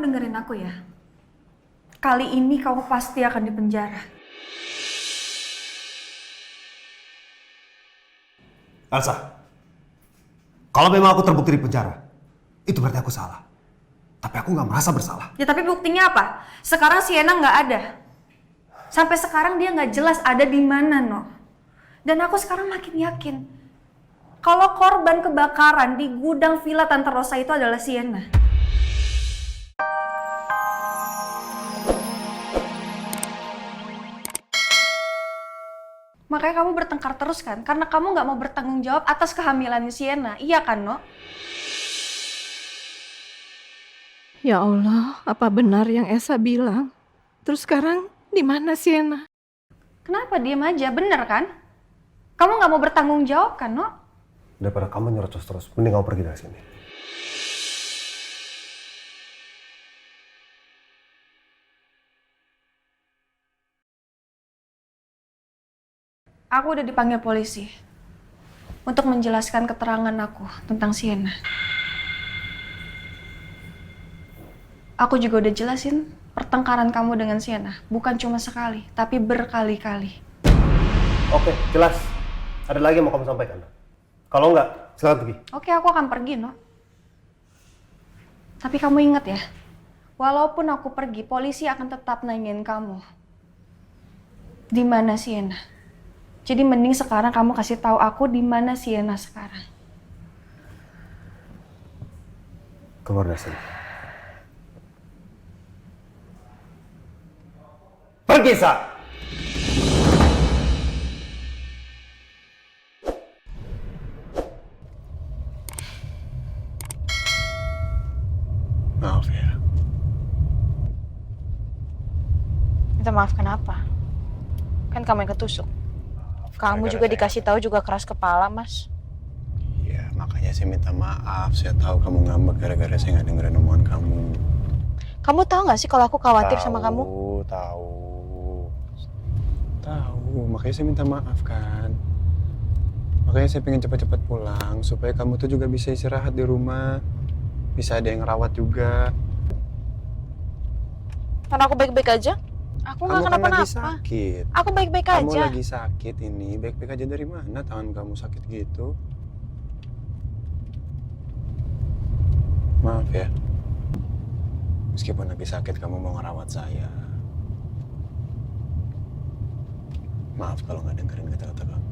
kamu dengerin aku ya. Kali ini kamu pasti akan dipenjara. Elsa, kalau memang aku terbukti di penjara, itu berarti aku salah. Tapi aku nggak merasa bersalah. Ya tapi buktinya apa? Sekarang Sienna nggak ada. Sampai sekarang dia nggak jelas ada di mana, No. Dan aku sekarang makin yakin kalau korban kebakaran di gudang villa Tante Rosa itu adalah Sienna. Makanya kamu bertengkar terus kan? Karena kamu nggak mau bertanggung jawab atas kehamilannya Sienna. Iya kan, No? Ya Allah, apa benar yang Esa bilang? Terus sekarang di mana Sienna? Kenapa diem aja? Bener kan? Kamu nggak mau bertanggung jawab kan, No? Daripada kamu nyerocos terus, mending kamu pergi dari sini. Aku udah dipanggil polisi untuk menjelaskan keterangan aku tentang Sienna. Aku juga udah jelasin pertengkaran kamu dengan Sienna. Bukan cuma sekali, tapi berkali-kali. Oke, jelas. Ada lagi yang mau kamu sampaikan? Kalau enggak, silakan pergi. Oke, aku akan pergi, No. Tapi kamu ingat ya, walaupun aku pergi, polisi akan tetap nanyain kamu. Di mana Sienna? Jadi mending sekarang kamu kasih tahu aku di mana Sienna sekarang. Keluar dari sini. Pergi, Sa! Maaf ya. Minta maaf kenapa? Kan kamu yang ketusuk. Kamu juga dikasih tahu juga keras kepala, Mas. Iya, makanya saya minta maaf. Saya tahu kamu ngambek gara-gara saya nggak dengerin omongan kamu. Kamu tahu nggak sih kalau aku khawatir sama kamu? Tahu. Makanya saya minta maaf kan. Makanya saya pengen cepat-cepat pulang supaya kamu tuh juga bisa istirahat di rumah. Bisa ada yang ngerawat juga. Karena aku baik-baik aja. Aku nggak Kamu kan lagi kenapa-napa. sakit. Aku baik-baik Kamu aja. lagi sakit ini. Baik-baik aja dari mana tangan kamu sakit gitu? Maaf ya. Meskipun lagi sakit kamu mau ngerawat saya. Maaf kalau nggak dengerin kata-kata kamu.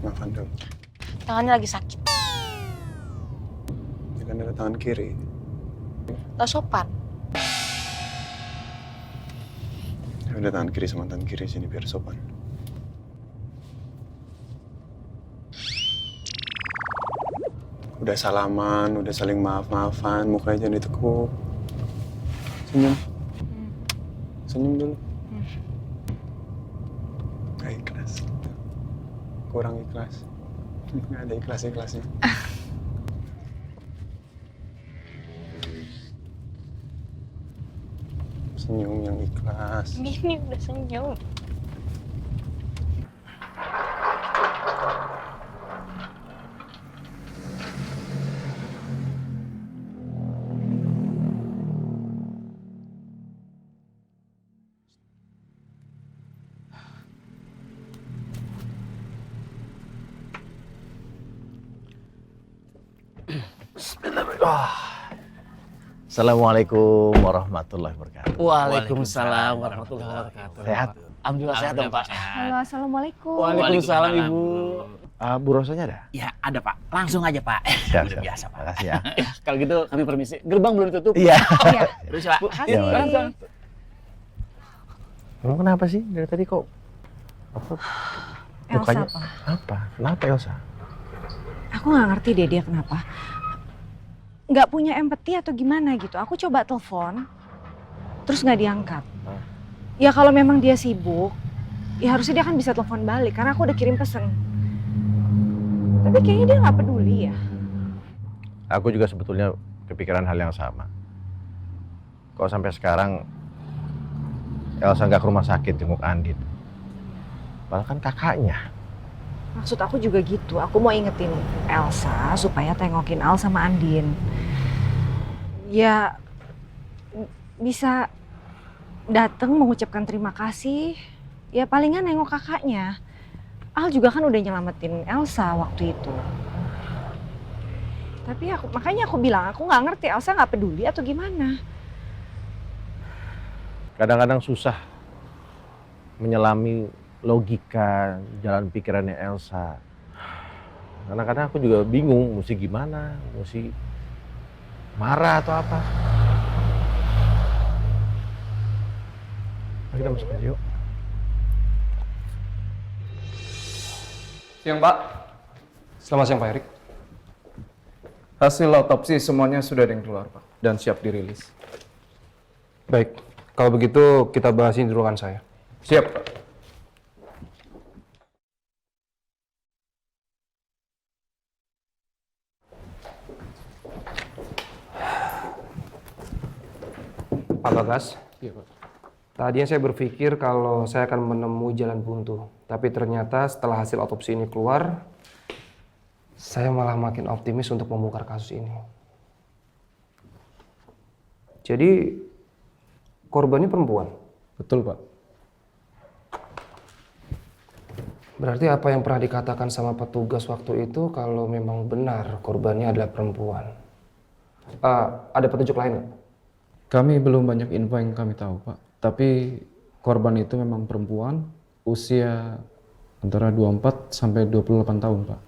Maafan dulu. Tangannya lagi sakit. Ya kan ada tangan kiri. Gak sopan. Ya udah tangan kiri sama tangan kiri sini biar sopan. Udah salaman, udah saling maaf-maafan, mukanya jangan ditekuk. Senyum. Senyum dulu. Gak ikhlas. Kurang ikhlas. Nggak ada ikhlas-ikhlasnya. Senyum yang ikhlas. Gini udah senyum. Assalamualaikum warahmatullahi wabarakatuh. Waalaikumsalam warahmatullahi wabarakatuh. Sehat? Alhamdulillah sehat dong, Pak. Halo, assalamualaikum. Waalaikumsalam, Ibu. Bu Rosanya ada? Ya, ada, Pak. Langsung aja, Pak. Siap. Biasa, Pak. Makasih ya. Ya, kalau gitu kami permisi. Gerbang belum ditutup. Iya. Iya. Terus, Pak. Iya, Pak. Langsung. Kamu kenapa sih dari tadi kok? Apa? Elsa, Mukanya Pak. apa? Kenapa Elsa? Aku nggak ngerti deh dia kenapa. Nggak punya empati atau gimana gitu. Aku coba telepon, terus nggak diangkat. Ya kalau memang dia sibuk, ya harusnya dia kan bisa telepon balik. Karena aku udah kirim pesan. Tapi kayaknya dia nggak peduli ya. Aku juga sebetulnya kepikiran hal yang sama. Kok sampai sekarang Elsa nggak ke rumah sakit jenguk Andin? Padahal kan kakaknya. Maksud aku juga gitu. Aku mau ingetin Elsa supaya tengokin Al sama Andin. Ya bisa datang mengucapkan terima kasih. Ya palingan nengok kakaknya. Al juga kan udah nyelamatin Elsa waktu itu. Tapi makanya aku bilang aku nggak ngerti Elsa nggak peduli atau gimana. Kadang-kadang susah menyelami logika jalan pikirannya Elsa. Kadang-kadang aku juga bingung mesti gimana, mesti marah atau apa. Ayo kita masuk aja yuk. Siang Pak. Selamat siang Pak Erik. Hasil otopsi semuanya sudah ada yang keluar Pak dan siap dirilis. Baik, kalau begitu kita bahas ini di ruangan saya. Siap Pak. Pak Bagas, Iya Pak. tadinya saya berpikir kalau saya akan menemui jalan buntu. Tapi ternyata setelah hasil otopsi ini keluar, saya malah makin optimis untuk membongkar kasus ini. Jadi, korbannya perempuan. Betul Pak. Berarti apa yang pernah dikatakan sama petugas waktu itu kalau memang benar korbannya adalah perempuan. Ada petunjuk lain nggak? Kami belum banyak info yang kami tahu Pak. Tapi korban itu memang perempuan, usia antara 24 sampai 28 tahun Pak.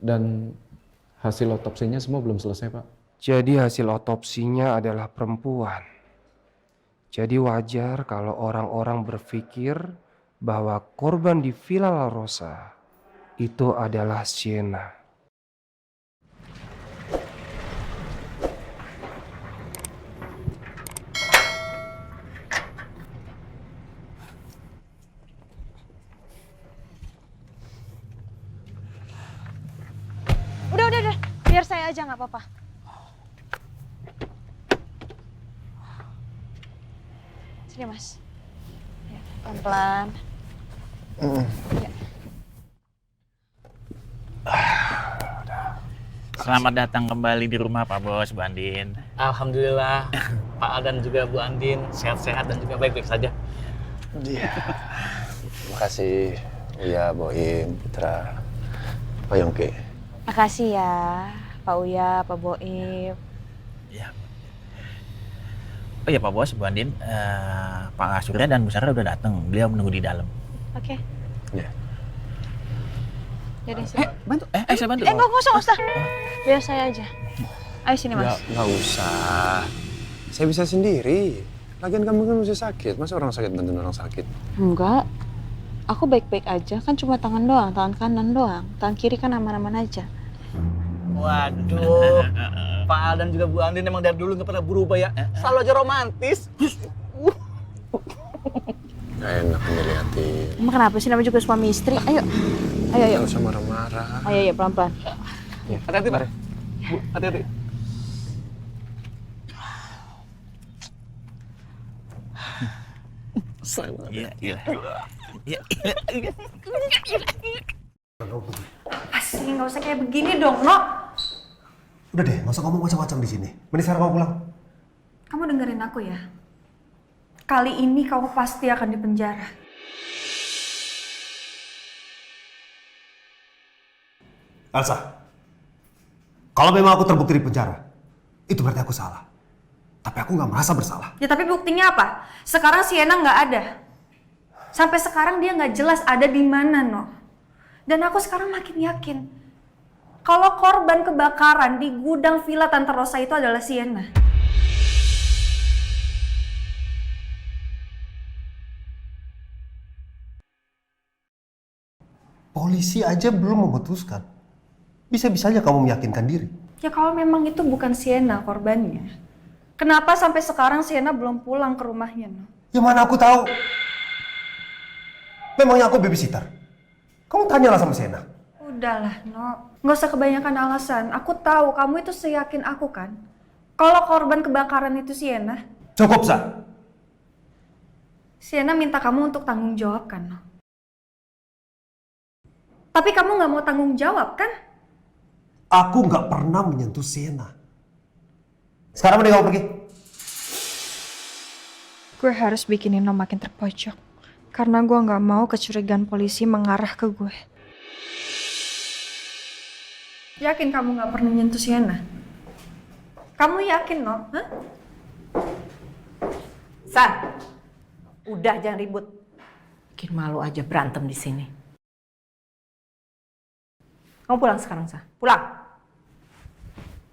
Dan hasil otopsinya semua belum selesai Pak. Jadi hasil otopsinya adalah perempuan. Jadi wajar kalau orang-orang berpikir bahwa korban di Villa La Rosa itu adalah Sienna. Udah. Biar saya aja nggak apa-apa. Sini Mas. Ya, pelan-pelan. Ya. Selamat datang kembali di rumah Pak Bos, Bu Andin. Alhamdulillah, Pak Al dan juga Bu Andin sehat-sehat dan juga baik-baik saja. Iya. Terima kasih. Iya, Boim, Putra, Pak Yongki. Makasih ya, Pak Uya, Pak Boim. Ya. Oh ya Pak Bos, Bu Andin, Pak Surya dan Bu Sarah udah datang. Beliau menunggu di dalam. Oke. Iya. Jadi sini. Bantu. Saya bantu. Nggak usah. Biar saya aja. Ayo sini Mas. Nggak usah. Saya bisa sendiri. Lagian kamu kan masih sakit. Masa orang sakit bantuin orang sakit? Enggak. Aku baik-baik aja, kan cuma tangan doang, tangan kanan doang. Tangan kiri kan aman-aman aja. Waduh, Pak Al dan juga Bu Andin emang dari dulu nggak pernah berubah ya. Selalu aja romantis. Nggak enak dilihatin. Emang kenapa sih, namanya juga suami istri? Ayo. Nggak usah marah-marah. Ayo, pelan-pelan. Hati-hati Pak. Bu, hati-hati. Iya. Apa sih, nggak usah kayak begini dong, No. Udah deh, nggak usah ngomong macam-macam di sini. Mending sekarang kamu pulang. Kamu dengerin aku ya. Kali ini kamu pasti akan dipenjara. Elsa, kalau memang aku terbukti di penjara, itu berarti aku salah. Tapi aku nggak merasa bersalah. Ya tapi buktinya apa? Sekarang Sienna nggak ada. Sampai sekarang dia nggak jelas ada di mana, No. Dan aku sekarang makin yakin kalau korban kebakaran di gudang villa Tante Rosa itu adalah Sienna. Polisi aja belum memutuskan. Bisa-bisanya kamu meyakinkan diri. Ya kalau memang itu bukan Sienna korbannya, kenapa sampai sekarang Sienna belum pulang ke rumahnya, No? Ya mana aku tahu. Memangnya aku babysitter? Kamu tanyalah sama Sienna. Udahlah, No. Nggak usah kebanyakan alasan. Aku tahu kamu itu seyakin aku kan. Kalau korban kebakaran itu Sienna. Cukup, Sa. Sienna minta kamu untuk tanggung jawab kan, No? Tapi kamu nggak mau tanggung jawab kan? Aku nggak pernah menyentuh Sienna. Sekarang mending kamu pergi. Gue harus bikin Nino makin terpojok. Karena gue nggak mau kecurigaan polisi mengarah ke gue. Yakin kamu nggak pernah nyentuh Sienna? Kamu yakin, no? Hah? San, udah jangan ribut. Bikin malu aja berantem di sini. Kamu pulang sekarang, Sa. Pulang.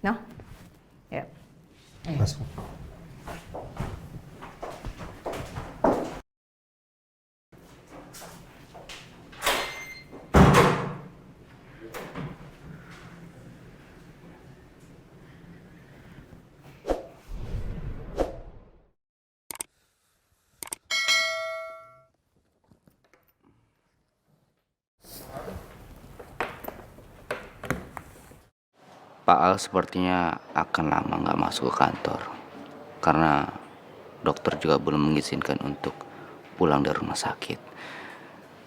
No? Ya. Masuk. Pak Al sepertinya akan lama nggak masuk ke kantor karena dokter juga belum mengizinkan untuk pulang dari rumah sakit.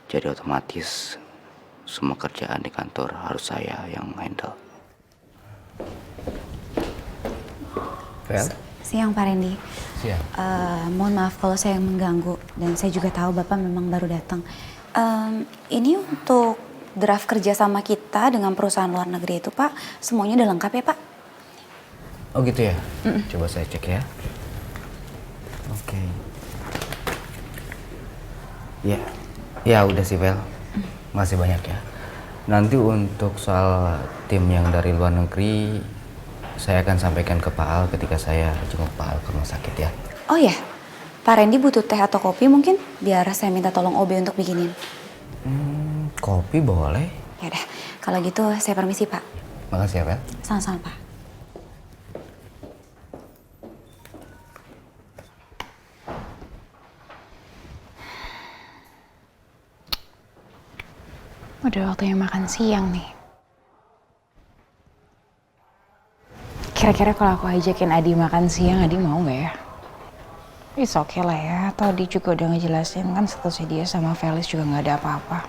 Jadi otomatis semua kerjaan di kantor harus saya yang handle. Vel? Siang Pak Randy. Siang. Mohon maaf kalau saya mengganggu dan saya juga tahu Bapak memang baru datang. Ini untuk draft kerja sama kita dengan perusahaan luar negeri itu Pak, semuanya udah lengkap ya Pak? Oh gitu ya? Coba saya cek ya. Oke. Ya udah sih Vel. Makasih banyak ya. Nanti untuk soal tim yang dari luar negeri, saya akan sampaikan ke Pak Al ketika saya jenguk Pak Al ke rumah sakit ya. Oh ya, Pak Randy butuh teh atau kopi mungkin? Biar saya minta tolong OB untuk bikinin. Kopi boleh. Ya udah, kalau gitu saya permisi Pak. Makasih ya Vel. Sama-sama Pak. Udah waktunya makan siang nih. Kira-kira kalau aku ajakin Adi makan siang, Adi mau gak ya? It's okay lah ya, tadi juga udah ngejelasin kan statusnya dia sama Felix juga gak ada apa-apa.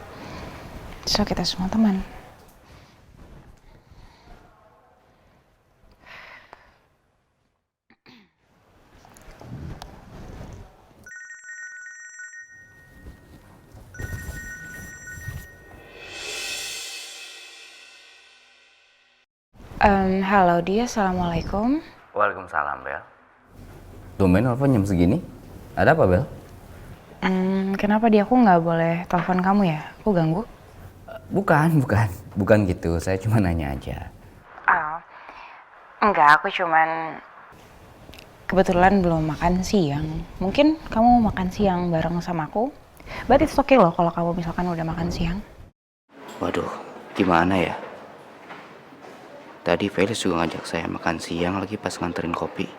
So kita semua teman. Halo dia, assalamualaikum. Waalaikumsalam Bel. Tumben nelfon jam segini. Ada apa Bel? Kenapa dia aku nggak boleh telepon kamu ya? Aku ganggu? Bukan gitu. Saya cuma nanya aja. Oh, enggak, aku cuman kebetulan belum makan siang. Mungkin kamu mau makan siang bareng sama aku? But it's okay loh kalau kamu misalkan udah makan siang. Waduh, gimana ya? Tadi Felix juga ngajak saya makan siang lagi pas nganterin kopi.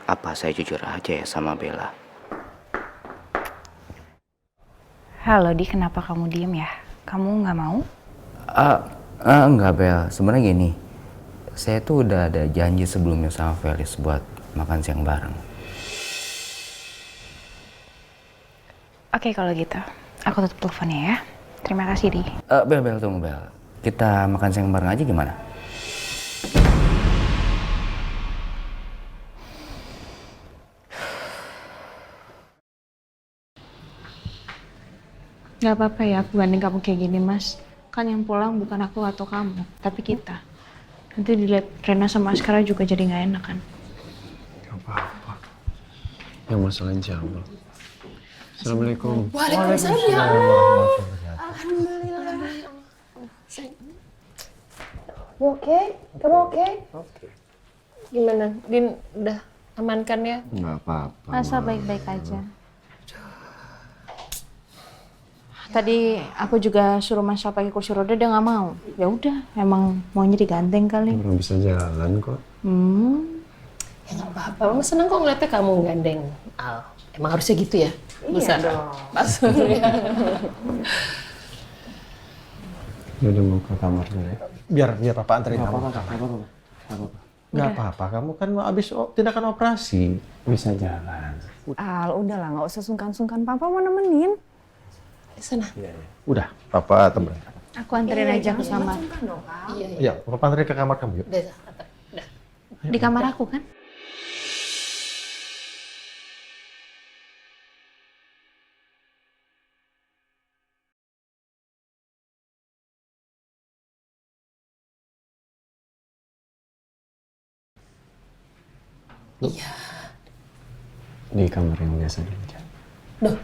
Apa saya jujur aja ya sama Bella? Halo Di, kenapa kamu diem ya? Kamu nggak mau? Enggak Bel, sebenarnya gini. Saya tuh udah ada janji sebelumnya sama Felix buat makan siang bareng. Oke kalau gitu, aku tutup teleponnya ya. Terima kasih Di. Bel, tunggu Bel. Kita makan siang bareng aja gimana? Gak apa-apa ya aku gandeng kamu kayak gini mas. Kan yang pulang bukan aku atau kamu, tapi kita. Nanti dilihat Rena sama Askara juga jadi gak enak kan. Gak apa-apa. Yang masalah insya Allah. Assalamualaikum. Waalaikumsalam ya. Alhamdulillah. You oke? Kamu oke? Oke. Gimana? Din udah amankan ya? Gak apa-apa. Masa baik-baik aja. Tadi aku juga suruh Mas pakai kursi roda, dia nggak mau. Ya udah, emang maunya digandeng kali. Belum bisa jalan kok. Ya nggak apa-apa. Mama seneng kok ngeliatnya kamu gandeng Al. Emang harusnya gitu ya? Iya dong. Pak Surya. Ya udah mau ke kamar dulu ya. Biar papa anterin kamu. Gak apa-apa, kamu kan abis tindakan operasi. Bisa jalan. Al, udahlah, nggak usah sungkan-sungkan. Papa mau nemenin. Di sana. Udah, papa temenin. Aku anterin aja ke kamar. Iya, iya. Ya, Papa anterin ke kamar kamu yuk. Udah, udah. Di kamar aku kan? Iya. Di kamar yang biasa aja. Duh.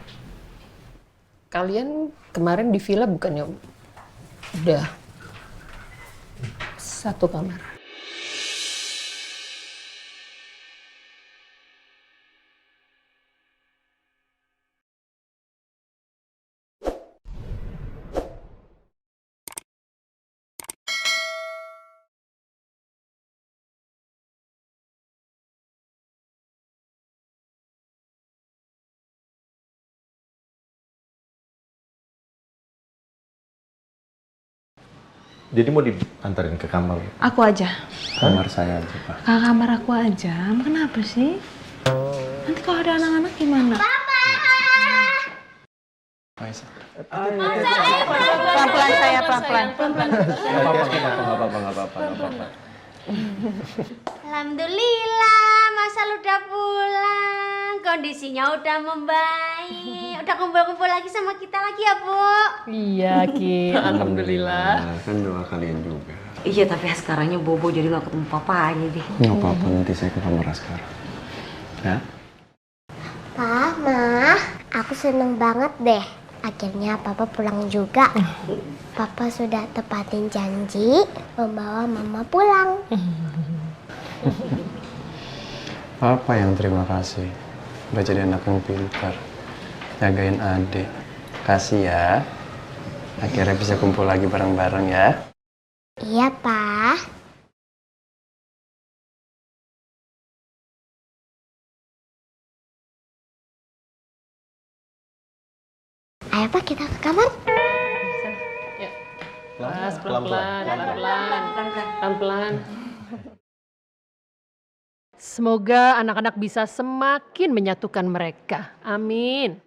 Kalian kemarin di villa bukannya udah satu kamar? Jadi mau diantarin ke kamar? Aku aja. Kamar saya aja, Pak. Ke kamar aku aja. Kenapa sih? Nanti kalau ada anak-anak gimana? Pelan-pelan saya, pelan-pelan. Nggak apa-apa. Alhamdulillah, Masal udah pulang. Kondisinya udah membaik. Udah kumpul-kumpul lagi sama kita lagi ya, Bu? Iya, Ki. Alhamdulillah. Kan doa kalian juga. Iya, tapi sekarangnya Bobo jadi gak ketemu papanya deh. Nggak apa-apa, nanti saya ke kamar sekarang. Ya? Pa, Ma, aku seneng banget deh. Akhirnya Papa pulang juga. Papa sudah tepatin janji membawa Mama pulang. Papa yang terima kasih. Udah jadi anak yang pintar. Jagain adik. Kasih ya. Akhirnya bisa kumpul lagi bareng-bareng ya. Iya, Pa. Ayo, Pak, kita ke kamar. Pelan-pelan. Semoga anak-anak bisa semakin menyatukan mereka. Amin.